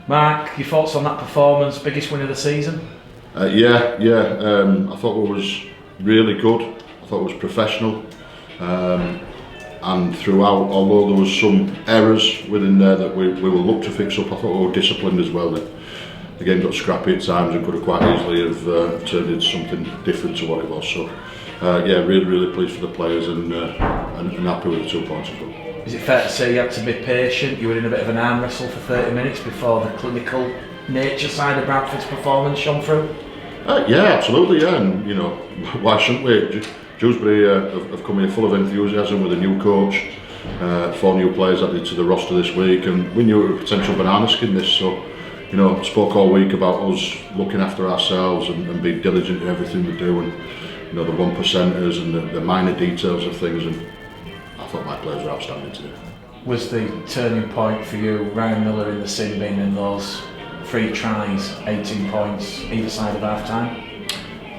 Mark, your thoughts on that performance? Biggest win of the season? Yeah. I thought it was really good. I thought it was professional, and throughout, although there was some errors within there that we will look to fix up, I thought we were disciplined as well. The game got scrappy at times and could have quite easily have turned into something different to what it was. So, really pleased for the players and happy with the 2 points as well. Is it fair to say you had to be patient? You were in a bit of an arm wrestle for 30 minutes before the clinical nature side of Bradford's performance shone through? Yeah, absolutely, yeah, and why shouldn't we? Dewsbury have come in full of enthusiasm with a new coach, 4 new players added to the roster this week, and we knew it was a potential banana skin this, so spoke all week about us looking after ourselves and being diligent in everything we do, and the 1%ers and the minor details of things, and I thought my players were outstanding today. Was the turning point for you Ryan Miller in the sin bin and those 3 tries, 18 points either side of half time?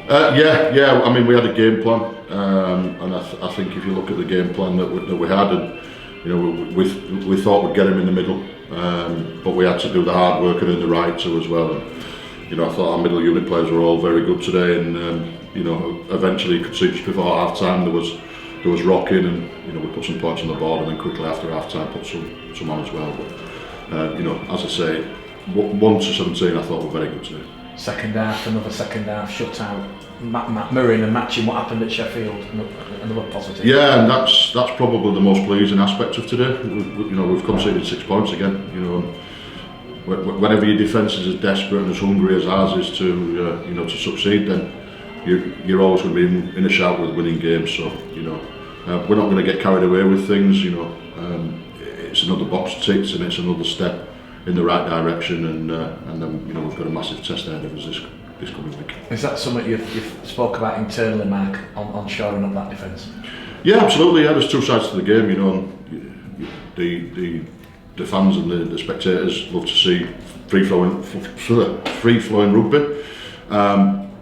Yeah. I mean, we had a game plan, and I think if you look at the game plan that we had, and we thought we'd get him in the middle, but we had to do the hard work and earn the right to as well. And I thought our middle unit players were all very good today, and eventually you could see just before half time there was rocking, and we put some points on the board, and then quickly after half time put some on as well. But as I say, 1 to 17 I thought were very good today. Second half, another second half shutout, mirroring and matching what happened at Sheffield. Another positive. Yeah, and that's probably the most pleasing aspect of today. We've conceded 6 points again. Whenever your defence is as desperate and as hungry as ours is to succeed, then you're always going to be in a shout with winning games. So we're not going to get carried away with things. It's another box ticked, and it's another step in the right direction, and then we've got a massive test ahead of us this coming week. Is that something you've spoke about internally, Mark, on shoring up that defence? Yeah, absolutely. Yeah, there's 2 sides to the game. And the fans and the spectators love to see free flowing rugby,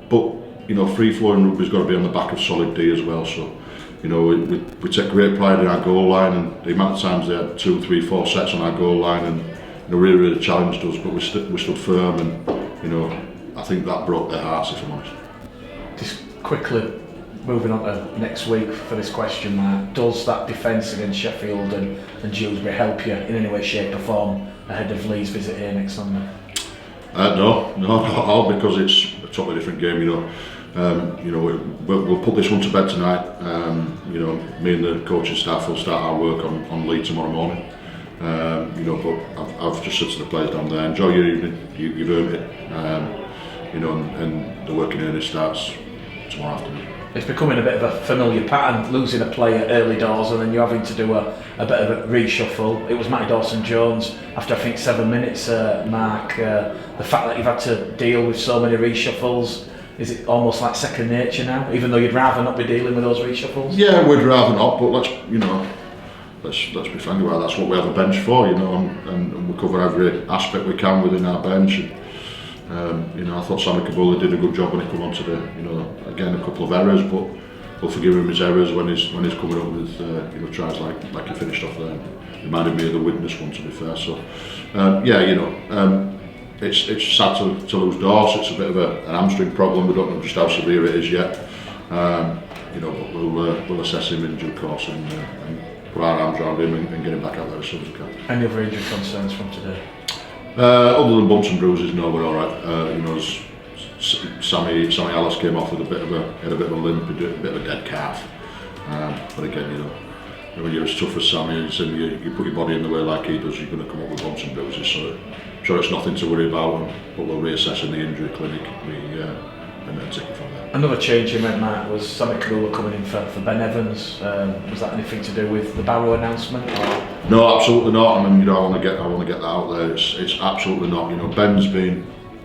but free flowing rugby's got to be on the back of solid D as well. So we take great pride in our goal line, and the amount of times they had 2, 3, 4 sets on our goal line, and really challenged us, but we stood firm, and I think that broke their hearts, if I'm honest. Just quickly moving on to next week for this question, Mark, does that defence against Sheffield and Dewsbury help you in any way, shape or form ahead of Lee's visit here next Sunday? No, not at all, because it's a totally different game. We'll put this one to bed tonight. Me and the coaching staff will start our work on Lee tomorrow morning. But I've just said to the players down there, enjoy your evening, you've earned it, and the work in earnest starts tomorrow afternoon. It's becoming a bit of a familiar pattern, losing a player early doors and then you're having to do a bit of a reshuffle. It was Matty Dawson-Jones after I think 7 minutes, Mark. The fact that you've had to deal with so many reshuffles, is it almost like second nature now, even though you'd rather not be dealing with those reshuffles? Yeah, we'd rather not, but let's be frank about it. That's what we have a bench for, and we cover every aspect we can within our bench. And, I thought Sammy Kabula did a good job when he came on today. Again, a couple of errors, but we'll forgive him his errors when he's coming up with tries like he finished off there. Reminded me of the Witness one, to be fair. So it's sad to lose Dorse. It's a bit of an hamstring problem. We don't know just how severe it is yet. But we'll assess him in due course and put our arms around him and get him back out there as soon as we can. Any other injury concerns from today? Other than bumps and bruises, no, we're all right. Sammy Alice came off with a bit of a limp, a bit of a dead calf. But again, when you're as tough as Sammy is and you put your body in the way like he does, you're going to come up with bumps and bruises. So I'm sure it's nothing to worry about, but we'll reassess in the injury clinic and then take it from there. Another change you made, Matt, was Sammy Kabula coming in for Ben Evans. Was that anything to do with the Barrow announcement? Or? No, absolutely not. I mean, I want to get that out there. It's absolutely not. Ben's been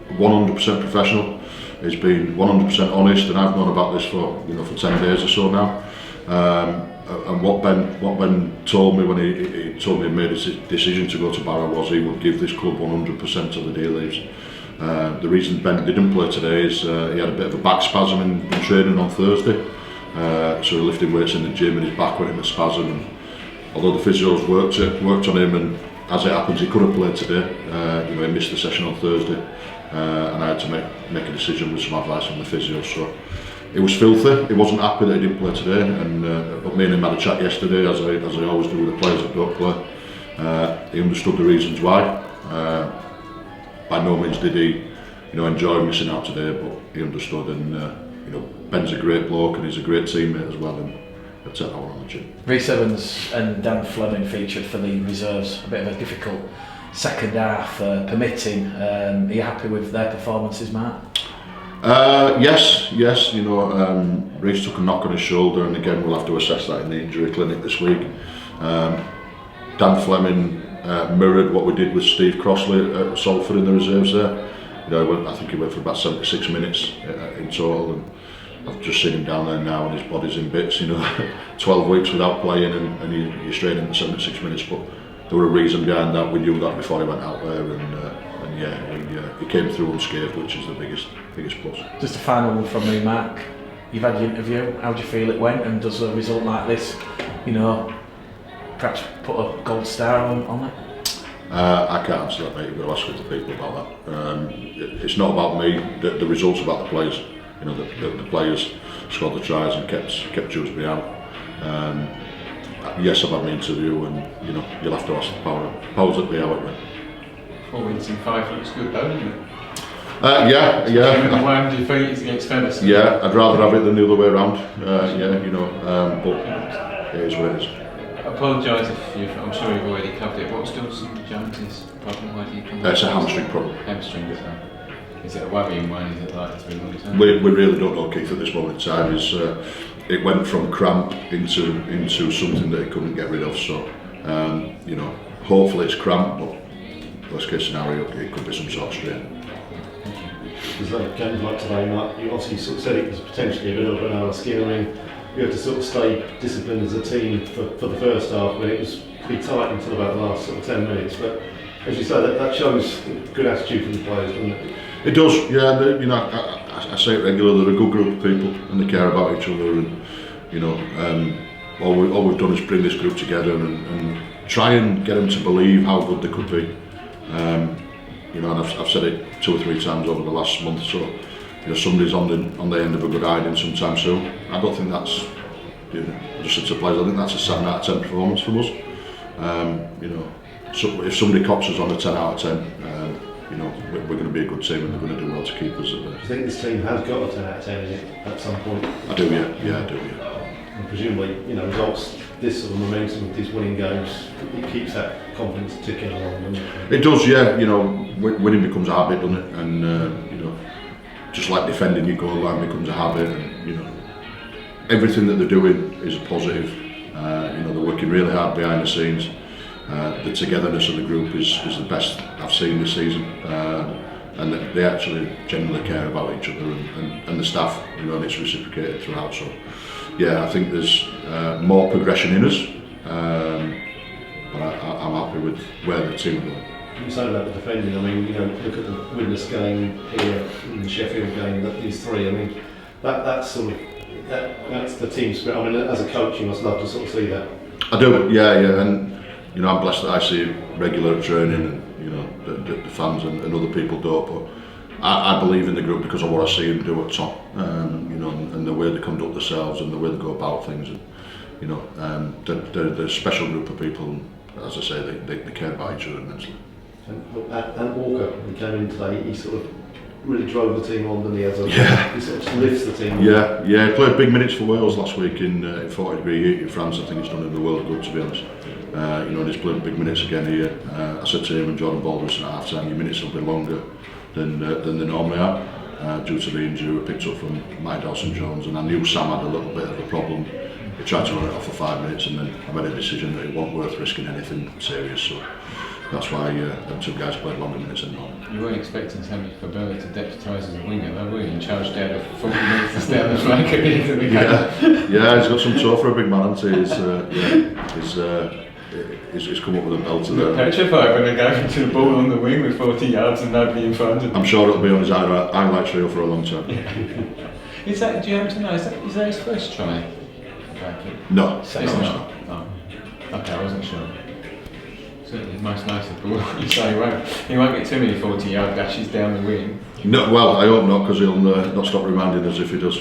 100% professional. He's been 100% honest, and I've known about this for 10 days or so now. And what Ben told me when he told me he made his decision to go to Barrow was he would give this club 100% till the day leaves. The reason Ben didn't play today is he had a bit of a back spasm in training on Thursday. So lifting weights in the gym and his back went in a spasm. And although the physios worked on him and as it happens, he could have played today. You know, he missed the session on Thursday, and I had to make a decision with some advice from the physio. So it was filthy. He wasn't happy that he didn't play today, and but me and him had a chat yesterday, as I always do with the players that don't play. He understood the reasons why. By no means did he, you know, enjoy missing out today, but he understood. And you know, Ben's a great bloke and he's a great teammate as well. And he'll take that one on the chin. Rhys Evans and Dan Fleming featured for the reserves. A bit of a difficult second half, permitting. Are you happy with their performances, Mark? Yes. You know, Rhys took a knock on his shoulder, and again we'll have to assess that in the injury clinic this week. Dan Fleming mirrored what we did with Steve Crossley at Salford in the reserves there. You know, I think he went for about 76 minutes in total, and I've just seen him down there now and his body's in bits. You know, 12 weeks without playing and you're straight into 76 minutes, but there were a reason behind that. We knew that before he went out there, and yeah, he came through unscathed, which is the biggest plus. Just a final one from me, Mark. You've had your interview. How do you feel it went? And does a result like this, you know, perhaps put a gold star on it? I can't answer that, mate. You've got to ask other people about that. It's not about me. The results about the players. You know, the players scored the tries and kept Dewsbury out. Yes, I've had my interview, and you know, you'll have to ask the powers that be how it went. 4 wins in 5 looks good, though, doesn't it? Yeah. Why do you think it's against Featherstone? Yeah, I'd rather have it than the other way around. Yeah, you know, but it is what it is. I apologise if I'm sure you've already covered it. What's Dawson Jones's problem? Why do you come? It's a hamstring problem. Hamstring, is it a worrying one? Is it likely to be long term? We really don't know, Keith, at this moment in time. It went from cramp into something that he couldn't get rid of. So, you know, hopefully it's cramp, but worst case scenario, it could be some sort of strain. Because like games like today, Mark, you obviously sort of said it was potentially a bit of an hour skin. I mean, you had to sort of stay disciplined as a team for the first half, when it was pretty tight until about the last sort of 10 minutes. But as you say, that shows good attitude from the players, doesn't it? It does, yeah. You know, I say it regularly. They're a good group of people, and they care about each other. And you know, all we've done is bring this group together and try and get them to believe how good they could be. You know, and I've said it 2 or 3 times over the last month. So, you know, somebody's on the end of a good hiding sometime soon. I don't think that's, you know, just as a player, I think that's a 7 out of 10 performance from us. You know, so if somebody cops us on a 10 out of 10, you know, we're going to be a good team and they're going to do well to keep us at there. Do you think this team has got a 10 out of 10 in it at some point? I do, yeah, I do, yeah. And presumably, you know, results, this sort of momentum, these winning games, it keeps that confidence ticking along, doesn't it? It does, yeah. You know, winning becomes a habit, doesn't it? And you know, just like defending your goal line becomes a habit, and you know, everything that they're doing is a positive. You know, they're working really hard behind the scenes. The togetherness of the group is the best I've seen this season, and they actually genuinely care about each other and the staff, you know, and it's reciprocated throughout. So, yeah, I think there's more progression in us, but I'm happy with where the team are going. You say about the defending, I mean, you know, look at the Widnes game here, and the Sheffield game, these 3, I mean, that's sort of, that's the team spirit. I mean, as a coach, you must love to sort of see that. I do, yeah, and you know, I'm blessed that I see regular training, and you know, the fans and other people don't, but I believe in the group because of what I see them do at top, you know, and the way they conduct themselves and the way they go about things, and you know, they're a special group of people, and as I say, they care about each other immensely. And Walker, he came in today, he sort of really drove the team on, and he sort of lifts the team on. Yeah, he played big minutes for Wales last week in 40 degree heat in France. I think he's done in the world good, to be honest. You know, and he's played big minutes again here. I said to him and Jordan Baldwin at half time, your minutes will be longer than they normally are, due to the injury we picked up from Mike Dawson-Jones, and I knew Sam had a little bit of a problem. He tried to run it off for 5 minutes, and then I made a decision that it wasn't worth risking anything serious, so that's why them 2 guys played longer minutes than normal. You weren't expecting Sammy Fabella to deputise as a winger, though, were you? And charged down the 40 minutes to stay on the flank at the end of the game. Yeah, he's got some toe for a big man, hasn't he? He's come up with a belter there. Petrified when they go into the ball on the wing with 40 yards and nobody in front of him. I'm sure it'll be on his highlights reel for a long time. Do you happen to know, is that his first try? No, It's not. Oh. Okay, I wasn't sure. Certainly most nicer, but what you say, he won't get too many 40-yard dashes down the wing. No, well, I hope not, because he'll not stop reminding us if he does.